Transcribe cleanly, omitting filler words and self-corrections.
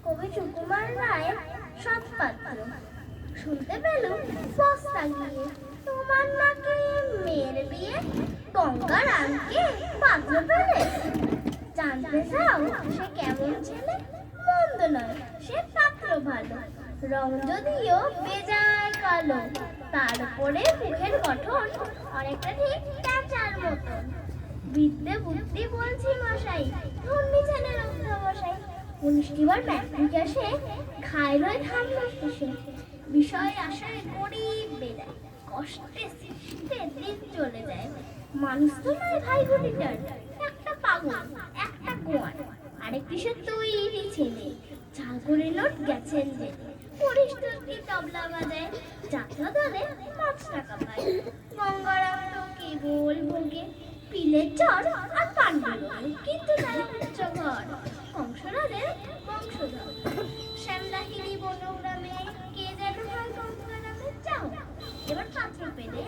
কবি সুকুমার রায় সৎপাত্র। শুনতে পেলুম বস্তা গিয়ে তোমার নাকি মেয়ের বিয়ে গঙ্গার আঙ্কে পাত্র পেলে। জানতে চাও সে কেমন ছেলে? মন্দ নয়, সে পাত্র ভালো, রং যদিও বেজায় কালো, তার উপরে মুখের গঠন অনেকটা ঠিক প্যাঁচার মতন। বিদ্যে বুদ্ধি বলছি মশাই, ধন্যী ছেলের অধ্যবসাই। 19বার ম্যাট্রিক আসে, খায় রয়ে থামলো শেষে। বিষয় আশায় গরিব বেড়ায়, কষ্টে সৃষ্টে দিন চলে যায়। মানুষ তো নয় ভাই গুলিটার, একটা পাগল একটা গোয়ার, আরেকটি সে তৈরি ছেলে। চাল করে লোট গেছেন জেলে, পরিস্থিতি তবলা বাজায়, যাত্রা দলে 5 টাকা পায়। গঙ্গারাম তো কেবল ভোগে পিলের চর আর পাণ্ডুরঙ্গ, কিন্তু তারা উচ্চ ঘর, কংসরাজের বংশধর। শ্যামলাহিনী বনগ্রামে কে যেন হয় গঙ্গারামে। যাও এবার পাত্র পেলে